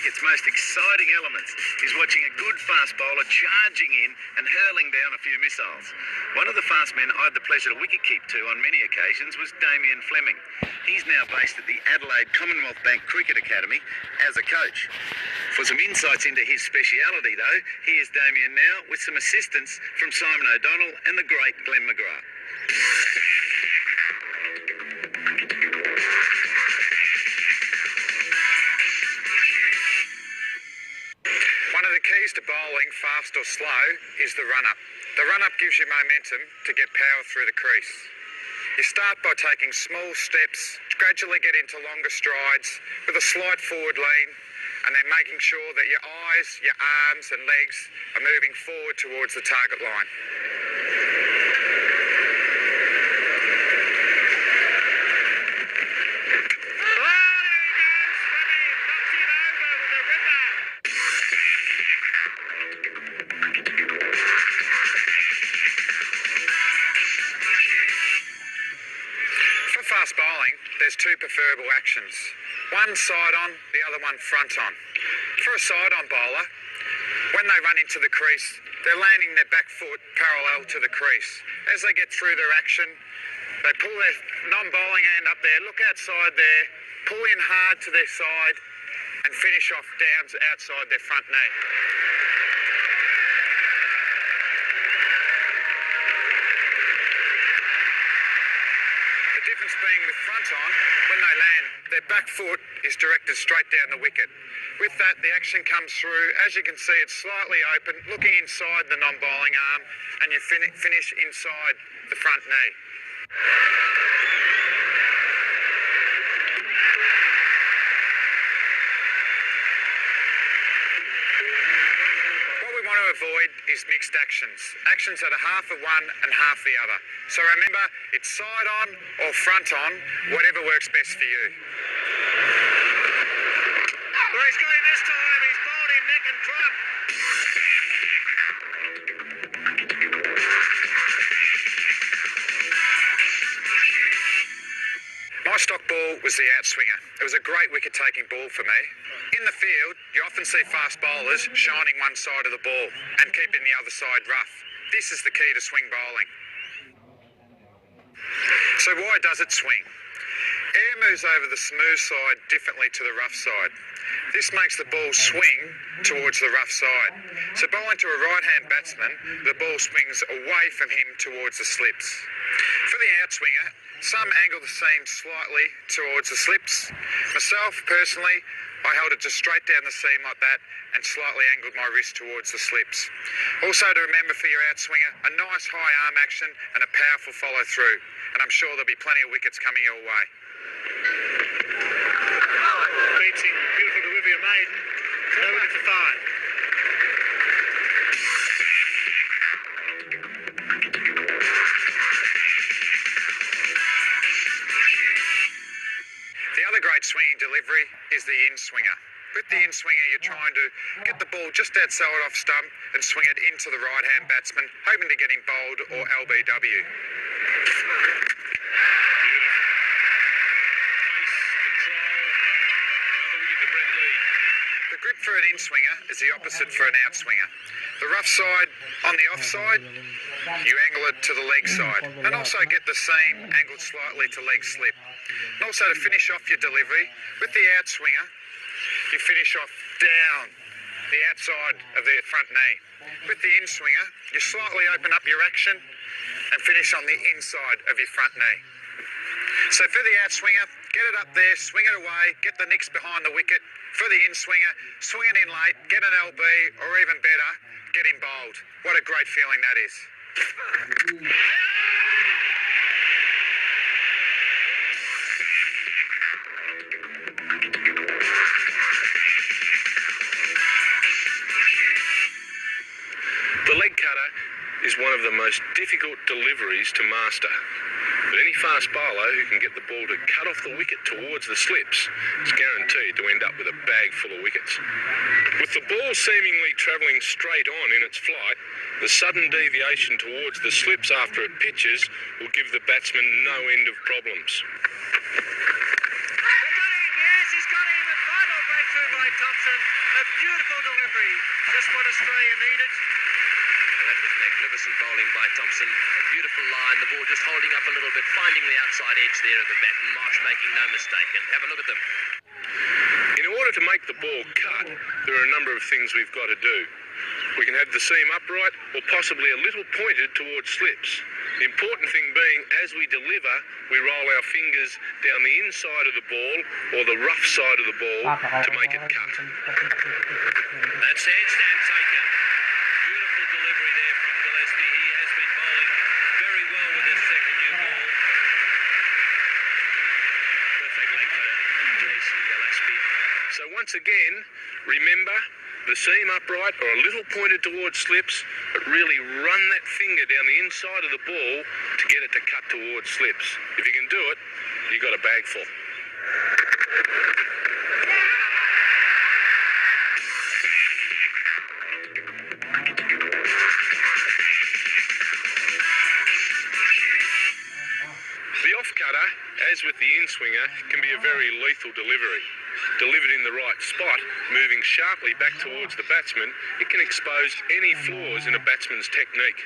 cricket's most exciting elements is watching a good fast bowler charging in and hurling down a few missiles. One of the fast men I had the pleasure to wicket keep to on many occasions was Damien. He's now based at the Adelaide Commonwealth Bank Cricket Academy as a coach. For some insights into his speciality though, here's Damien now with some assistance from Simon O'Donnell and the great Glenn McGrath. One of the keys to bowling, fast or slow, is the run-up. The run-up gives you momentum to get power through the crease. You start by taking small steps, gradually get into longer strides with a slight forward lean, and then making sure that your eyes, your arms and legs are moving forward towards the target line. Fast bowling, there's two preferable actions. One side on, the other one front on. For a side on bowler, when they run into the crease, they're landing their back foot parallel to the crease. As they get through their action, they pull their non-bowling hand up there, look outside there, pull in hard to their side and finish off down outside their front knee. Being with front on, when they land, their back foot is directed straight down the wicket. With that, the action comes through. As you can see, it's slightly open, looking inside the non-bowling arm, and you finish inside the front knee. What we want to avoid is mixed actions that are half of one and half the other. So remember, it's side on or front on, whatever works best for you. Well, he's got him this time. He's bowled him neck and crop. My stock ball was the outswinger. It was a great wicket-taking ball for me. In the field, you often see fast bowlers shining one side of the ball and keeping the other side rough. This is the key to swing bowling. So why does it swing? Air moves over the smooth side differently to the rough side. This makes the ball swing towards the rough side. So bowling to a right-hand batsman, the ball swings away from him towards the slips. For the outswinger, some angle the seam slightly towards the slips. Myself, personally, I held it just straight down the seam like that and slightly angled my wrist towards the slips. Also to remember for your outswinger, a nice high arm action and a powerful follow through. And I'm sure there'll be plenty of wickets coming your way. Beats in, beautiful delivery of Maiden. No wicket for 5. The other great swinging delivery is the in-swinger. With the in-swinger, you're trying to get the ball just outside off stump and swing it into the right-hand batsman, hoping to get him bowled or LBW. The grip for an in-swinger is the opposite for an outswinger. The rough side on the offside, you angle it to the leg side, and also get the seam angled slightly to leg slip. And also to finish off your delivery, with the outswinger, you finish off down the outside of the front knee. With the in-swinger, you slightly open up your action and finish on the inside of your front knee. So for the outswinger, get it up there, swing it away, get the nicks behind the wicket. For the in-swinger, swing it in late, get an LB, or even better, get him bowled. What a great feeling that is. The leg cutter is one of the most difficult deliveries to master. But any fast bowler who can get the ball to cut off the wicket towards the slips is guaranteed to end up with a bag full of wickets. With the ball seemingly travelling straight on in its flight, the sudden deviation towards the slips after it pitches will give the batsman no end of problems. He's got him, yes, he's got him. A final breakthrough by Thompson. A beautiful delivery. Just what Australia needed. And that was magnificent bowling by Thompson. A beautiful line. The ball just holding up a little bit, finding the outside edge there of the bat, and Marsh making no mistake. And have a look at them. In order to make the ball cut, there are a number of things we've got to do. We can have the seam upright or possibly a little pointed towards slips. The important thing being, as we deliver, we roll our fingers down the inside of the ball or the rough side of the ball to make it cut. That's handstand taken. Beautiful delivery there from Gillespie. He has been bowling very well with this second new ball. Perfect leg cutter, Jason Gillespie. So once again, remember, the seam upright or a little pointed towards slips, but really run that finger down the inside of the ball to get it to cut towards slips. If you can do it, you've got a bag full. The off cutter, as with the in-swinger, can be a very lethal delivery. Delivered in the right spot, moving sharply back towards the batsman, it can expose any flaws in a batsman's technique.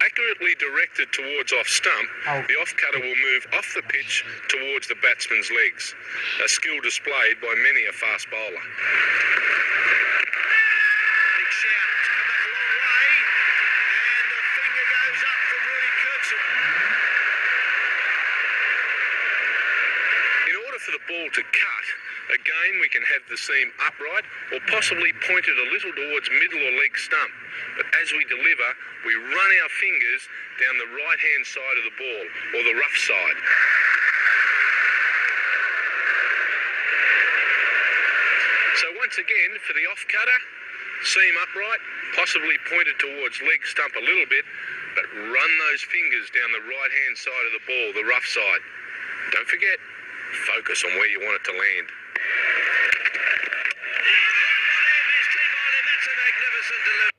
Accurately directed towards off stump, the off cutter will move off the pitch towards the batsman's legs, a skill displayed by many a fast bowler. Big shout. It's come back a long way. And the finger goes up from Rudy Kirkson. In order for the ball to cut, again we can have the seam upright or possibly pointed a little towards middle or leg stump. But as we deliver, we run our fingers down the right-hand side of the ball or the rough side. So once again, for the off cutter, seam upright, possibly pointed towards leg stump a little bit, but run those fingers down the right-hand side of the ball, the rough side. Don't forget, focus on where you want it to land. That's a magnificent delivery.